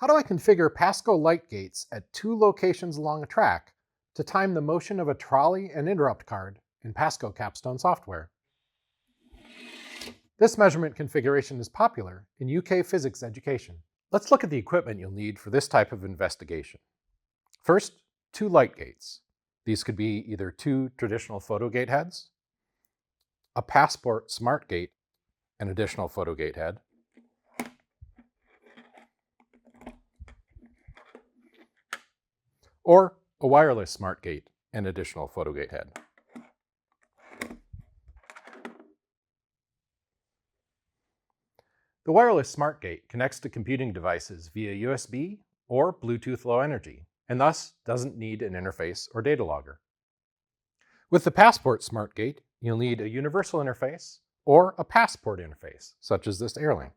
How do I configure PASCO light gates at 2 locations along a track to time the motion of a trolley and interrupt card in PASCO Capstone software? This measurement configuration is popular in UK physics education. Let's look at the equipment you'll need for this type of investigation. First, 2 light gates. These could be either 2 traditional Photogate heads, a Passport Smart Gate, an additional Photogate head, or a wireless Smart Gate and additional Photogate head. The wireless Smart Gate connects to computing devices via USB or Bluetooth Low Energy, and thus doesn't need an interface or data logger. With the Passport Smart Gate, you'll need a universal interface or a passport interface, such as this AirLink.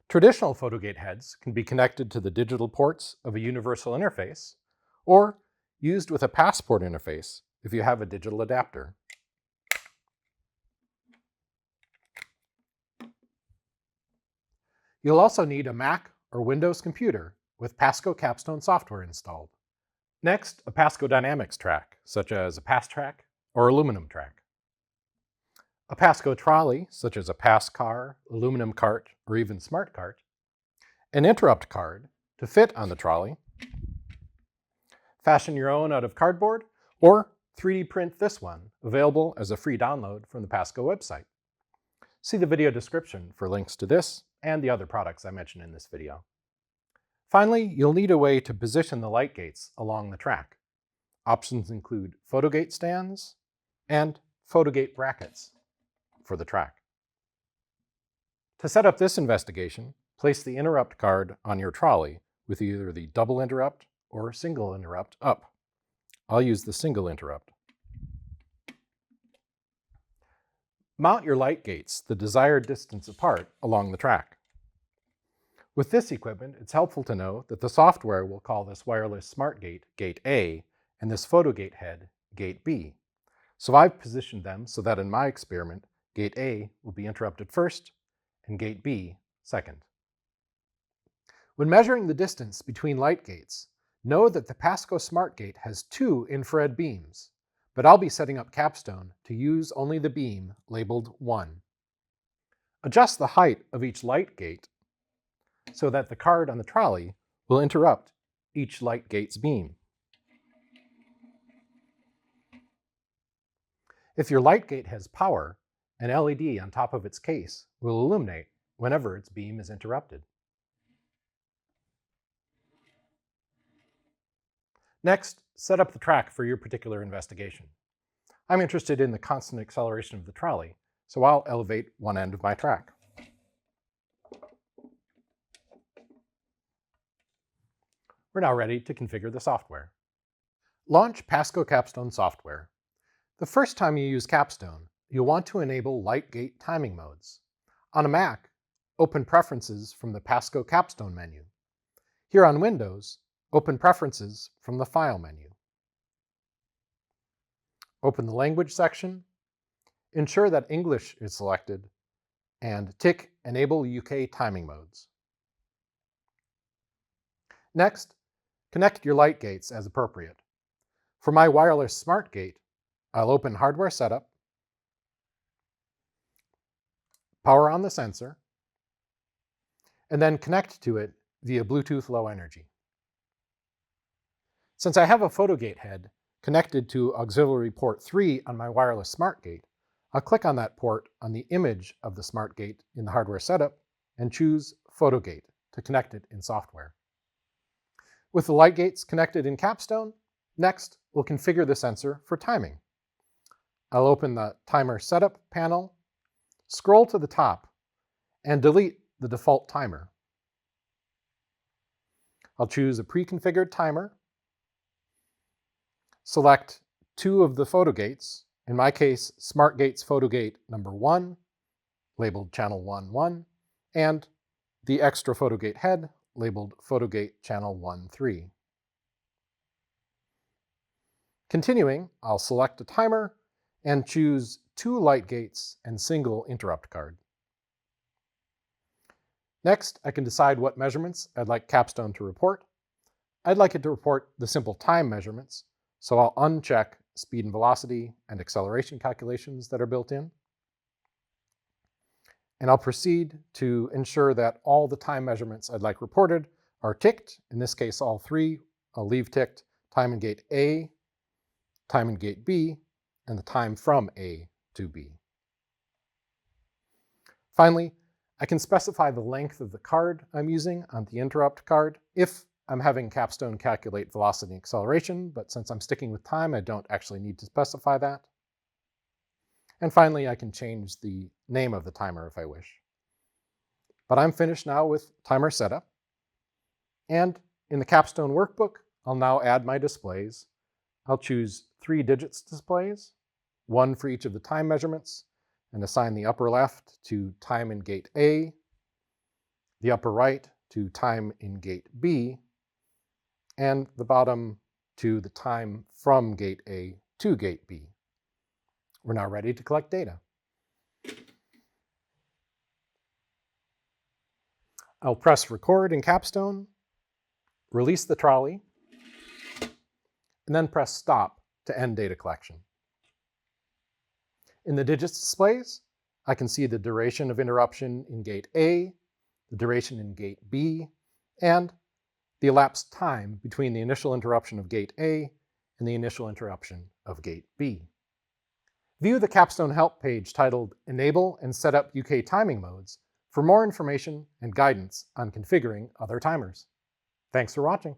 Traditional Photogate heads can be connected to the digital ports of a universal interface, or used with a passport interface if you have a digital adapter. You'll also need a Mac or Windows computer with PASCO Capstone software installed. Next, a PASCO Dynamics track, such as a PAS track or aluminum track. A PASCO trolley, such as a PAS car, aluminum cart, or even smart cart. An interrupt card to fit on the trolley. Fashion your own out of cardboard, or 3D print this one, available as a free download from the PASCO website. See the video description for links to this and the other products I mentioned in this video. Finally, you'll need a way to position the light gates along the track. Options include Photogate stands and Photogate brackets for the track. To set up this investigation, place the interrupt card on your trolley with either the double interrupt or single interrupt up. I'll use the single interrupt. Mount your light gates the desired distance apart along the track. With this equipment, it's helpful to know that the software will call this wireless smart gate Gate A and this Photogate head Gate B. So I've positioned them so that in my experiment, Gate A will be interrupted first and Gate B second. When measuring the distance between light gates, know that the PASCO Smart Gate has 2 infrared beams, but I'll be setting up Capstone to use only the beam labeled 1. Adjust the height of each light gate so that the card on the trolley will interrupt each light gate's beam. If your light gate has power, an LED on top of its case will illuminate whenever its beam is interrupted. Next, set up the track for your particular investigation. I'm interested in the constant acceleration of the trolley, so I'll elevate one end of my track. We're now ready to configure the software. Launch PASCO Capstone software. The first time you use Capstone, you'll want to enable light gate timing modes. On a Mac, open Preferences from the PASCO Capstone menu. Here on Windows, open Preferences from the File menu. Open the Language section, ensure that English is selected, and tick Enable UK Timing Modes. Next, connect your light gates as appropriate. For my wireless smart gate, I'll open Hardware Setup, power on the sensor, and then connect to it via Bluetooth Low Energy. Since I have a Photogate head connected to auxiliary port 3 on my wireless smart gate, I'll click on that port on the image of the smart gate in the hardware setup and choose Photogate to connect it in software. With the light gates connected in Capstone, next we'll configure the sensor for timing. I'll open the Timer Setup panel, scroll to the top, and delete the default timer. I'll choose a pre-configured timer, select 2 of the Photogates, in my case, SmartGate's Photogate number 1, labeled Channel 1, and the extra Photogate head, labeled Photogate Channel 1.3. Continuing, I'll select a timer and choose 2 light gates and single interrupt card. Next, I can decide what measurements I'd like Capstone to report. I'd like it to report the simple time measurements, so I'll uncheck speed and velocity and acceleration calculations that are built in. And I'll proceed to ensure that all the time measurements I'd like reported are ticked. In this case, all three. I'll leave ticked time in gate A, time in gate B, and the time from A to B. Finally, I can specify the length of the card I'm using on the interrupt card if I'm having Capstone calculate velocity and acceleration, but since I'm sticking with time, I don't actually need to specify that. And finally, I can change the name of the timer if I wish. But I'm finished now with timer setup. And in the Capstone workbook, I'll now add my displays. I'll choose 3 digits displays, 1 for each of the time measurements, and assign the upper left to time in gate A, the upper right to time in gate B, and the bottom to the time from gate A to gate B. We're now ready to collect data. I'll press record in Capstone, release the trolley, and then press stop to end data collection. In the digits displays, I can see the duration of interruption in gate A, the duration in gate B, and the elapsed time between the initial interruption of gate A and the initial interruption of gate B. View the Capstone help page titled Enable and Set Up UK Timing Modes for more information and guidance on configuring other timers. Thanks for watching.